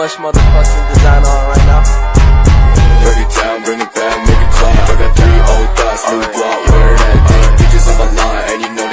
much motherfucking design on right now. Break it down, bring it back, make it clap. I got 3 old thoughts, new guap, wearing that dick. Bitches on my line, and you know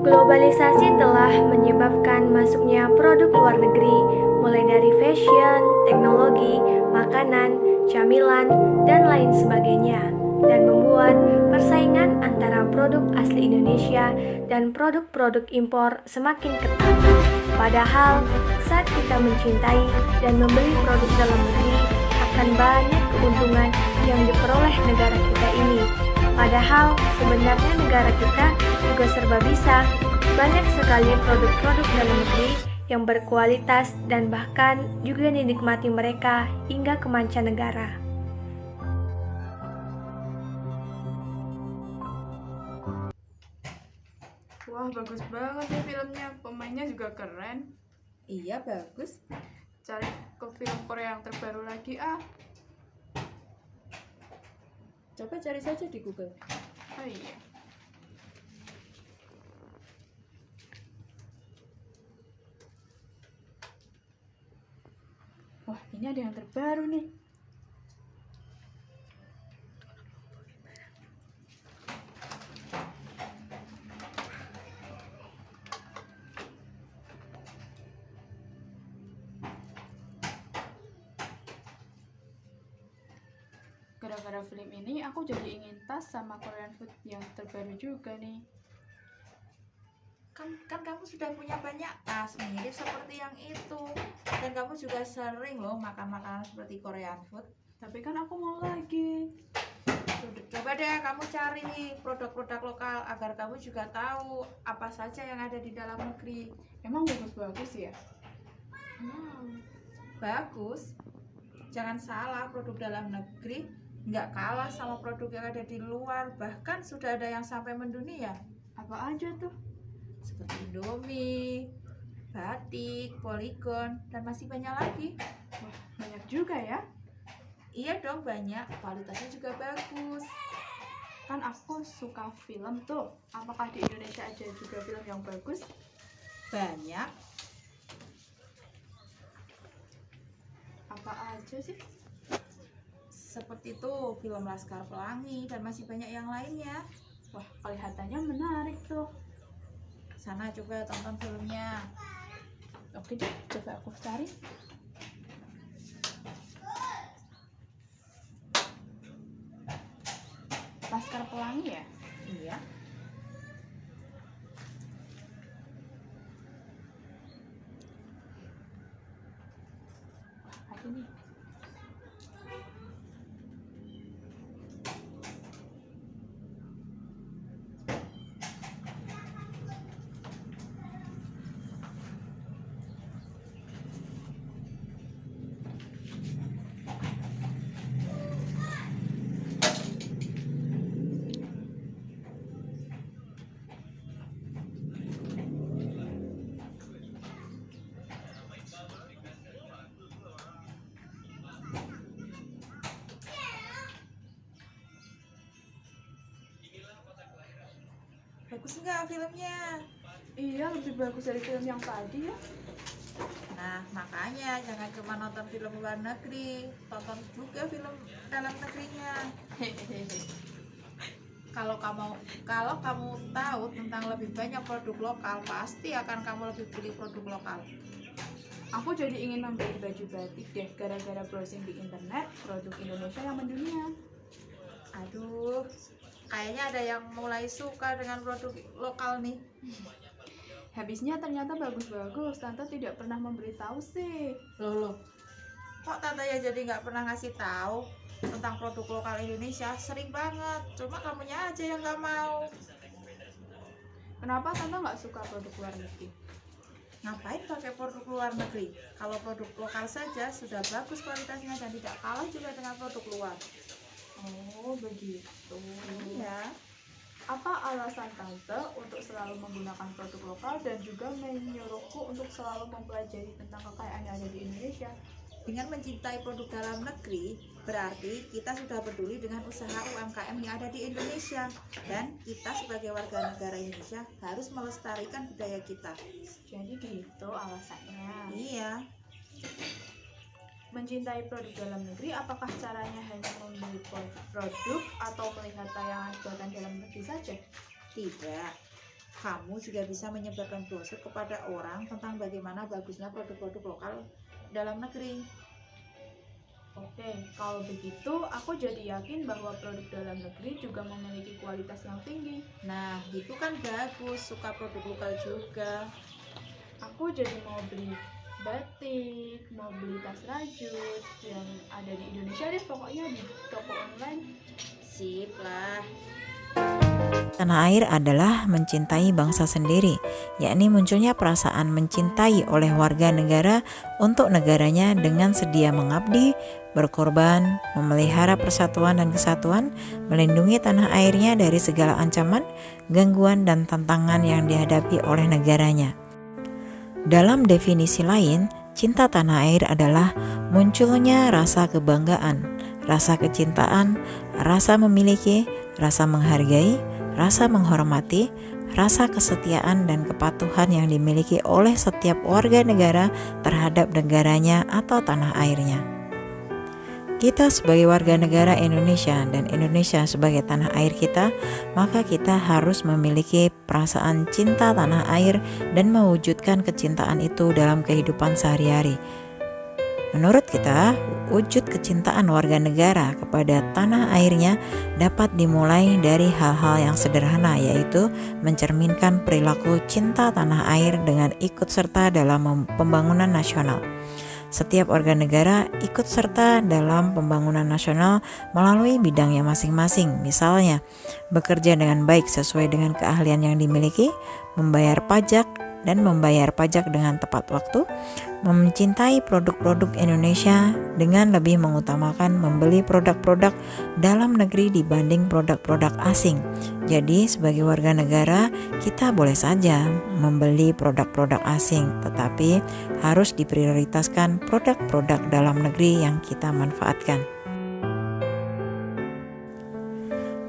Globalisasi telah menyebabkan masuknya produk luar negeri, mulai dari fashion, teknologi, makanan, camilan, dan lain sebagainya, dan membuat persaingan antara produk asli Indonesia dan produk-produk impor semakin ketat. Padahal, saat kita mencintai dan membeli produk dalam negeri, akan banyak keuntungan yang diperoleh negara kita ini. Padahal sebenarnya negara kita juga serba bisa. Banyak sekali produk-produk dalam negeri yang berkualitas dan bahkan juga dinikmati mereka hingga ke mancanegara. Wah, bagus banget ya filmnya. Pemainnya juga keren. Iya, bagus. Cari ke film Korea yang terbaru lagi ah. Coba cari saja di Google. Oh iya. Wah, ini ada yang terbaru nih. Gara-gara film ini aku jadi ingin tas sama Korean food yang terbaru juga nih. Kan kamu sudah punya banyak tas mirip seperti yang itu, dan kamu juga sering loh makan makanan seperti Korean food. Tapi kan aku mau lagi. Coba deh kamu cari produk-produk lokal agar kamu juga tahu apa saja yang ada di dalam negeri. Emang bagus-bagus ya? Bagus. Jangan salah, produk dalam negeri nggak kalah sama produk yang ada di luar, bahkan sudah ada yang sampai mendunia. Apa aja tuh? Seperti Indomie, batik, Polygon, dan masih banyak lagi. Wah, banyak juga ya. Iya dong, banyak. Kualitasnya juga bagus. Kan aku suka film tuh. Apakah di Indonesia aja juga film yang bagus? Banyak. Apa aja sih? Seperti itu film Laskar Pelangi dan masih banyak yang lainnya. Wah, kelihatannya menarik tuh. Sana coba tonton filmnya. Oke deh, coba aku cari. Laskar Pelangi ya? Iya. Wah, ada nih. Bagus nggak filmnya? Iya, lebih bagus dari film yang tadi ya. Nah, makanya jangan cuma nonton film luar negeri, tonton juga film dalam negerinya. Kalau kamu tahu tentang lebih banyak produk lokal, pasti akan kamu lebih pilih produk lokal. Aku jadi ingin membeli baju batik deh, gara-gara browsing di internet produk Indonesia yang mendunia. Aduh, kayaknya ada yang mulai suka dengan produk lokal nih. Habisnya ternyata bagus-bagus, tante tidak pernah memberitahu sih. Loh, kok tante ya jadi nggak pernah ngasih tahu tentang produk lokal Indonesia? Sering banget, cuma kamunya aja yang nggak mau. Kenapa tante nggak suka produk luar negeri? Ngapain pakai produk luar negeri? Kalau produk lokal saja sudah bagus kualitasnya dan tidak kalah juga dengan produk luar. Oh, begitu. Iya. Apa alasan tante untuk selalu menggunakan produk lokal dan juga menyuruhku untuk selalu mempelajari tentang kekayaan yang ada di Indonesia? Dengan mencintai produk dalam negeri, berarti kita sudah peduli dengan usaha UMKM yang ada di Indonesia. Dan kita sebagai warga negara Indonesia harus melestarikan budaya kita. Jadi gitu alasannya. Iya. Mencintai produk dalam negeri, apakah caranya hanya membeli produk atau melihat tayangan buatan dalam negeri saja? Tidak. Kamu juga bisa menyebarkan brosur kepada orang tentang bagaimana bagusnya produk-produk lokal dalam negeri. Oke, kalau begitu aku jadi yakin bahwa produk dalam negeri juga memiliki kualitas yang tinggi. Nah, itu kan bagus, suka produk lokal juga. Aku jadi mau beli batik, mau beli tas rajut yang ada di Indonesia deh, pokoknya di toko online. Sip lah. Tanah air adalah mencintai bangsa sendiri, yakni munculnya perasaan mencintai oleh warga negara untuk negaranya dengan sedia mengabdi, berkorban, memelihara persatuan dan kesatuan, melindungi tanah airnya dari segala ancaman, gangguan dan tantangan yang dihadapi oleh negaranya. Dalam definisi lain, cinta tanah air adalah munculnya rasa kebanggaan, rasa kecintaan, rasa memiliki, rasa menghargai, rasa menghormati, rasa kesetiaan dan kepatuhan yang dimiliki oleh setiap warga negara terhadap negaranya atau tanah airnya. Kita sebagai warga negara Indonesia dan Indonesia sebagai tanah air kita, maka kita harus memiliki perasaan cinta tanah air dan mewujudkan kecintaan itu dalam kehidupan sehari-hari. Menurut kita, wujud kecintaan warga negara kepada tanah airnya dapat dimulai dari hal-hal yang sederhana, yaitu mencerminkan perilaku cinta tanah air dengan ikut serta dalam pembangunan nasional. Setiap warga negara ikut serta dalam pembangunan nasional melalui bidangnya masing-masing, misalnya bekerja dengan baik sesuai dengan keahlian yang dimiliki, membayar pajak dan membayar pajak dengan tepat waktu, mencintai produk-produk Indonesia dengan lebih mengutamakan membeli produk-produk dalam negeri dibanding produk-produk asing. Jadi sebagai warga negara kita boleh saja membeli produk-produk asing, tetapi harus diprioritaskan produk-produk dalam negeri yang kita manfaatkan.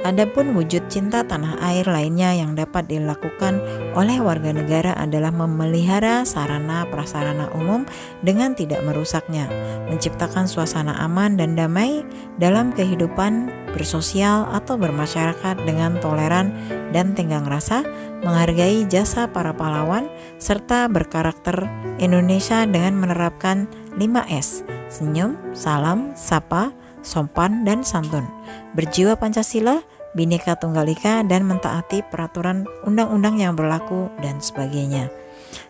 Adapun wujud cinta tanah air lainnya yang dapat dilakukan oleh warga negara adalah memelihara sarana prasarana umum dengan tidak merusaknya, menciptakan suasana aman dan damai dalam kehidupan bersosial atau bermasyarakat dengan toleran dan tenggang rasa, menghargai jasa para pahlawan, serta berkarakter Indonesia dengan menerapkan 5S, senyum, salam, sapa, sopan, dan santun, berjiwa Pancasila, Bhinneka Tunggal Ika, dan mentaati peraturan undang-undang yang berlaku dan sebagainya.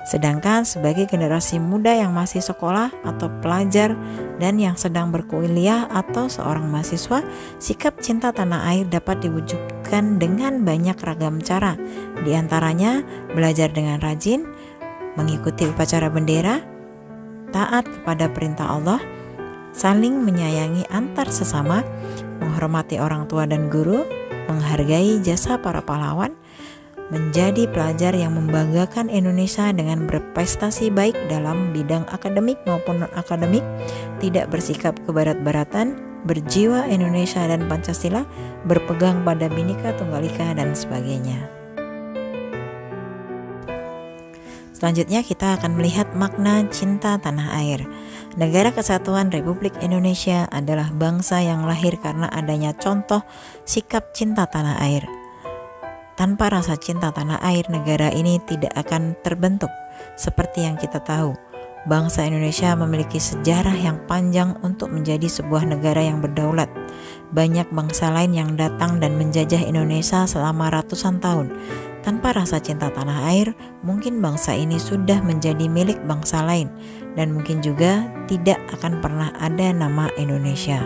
Sedangkan sebagai generasi muda yang masih sekolah atau pelajar dan yang sedang berkuliah atau seorang mahasiswa, sikap cinta tanah air dapat diwujudkan dengan banyak ragam cara. Di antaranya belajar dengan rajin, mengikuti upacara bendera, taat kepada perintah Allah, saling menyayangi antar sesama, menghormati orang tua dan guru, menghargai jasa para pahlawan, menjadi pelajar yang membanggakan Indonesia dengan berprestasi baik dalam bidang akademik maupun non-akademik, tidak bersikap kebarat-baratan, berjiwa Indonesia dan Pancasila, berpegang pada Bhinneka Tunggal Ika, dan sebagainya. Selanjutnya kita akan melihat makna cinta tanah air. Negara Kesatuan Republik Indonesia adalah bangsa yang lahir karena adanya contoh sikap cinta tanah air. Tanpa rasa cinta tanah air, negara ini tidak akan terbentuk. Seperti yang kita tahu, bangsa Indonesia memiliki sejarah yang panjang untuk menjadi sebuah negara yang berdaulat. Banyak bangsa lain yang datang dan menjajah Indonesia selama ratusan tahun. Tanpa rasa cinta tanah air, mungkin bangsa ini sudah menjadi milik bangsa lain, dan mungkin juga tidak akan pernah ada nama Indonesia.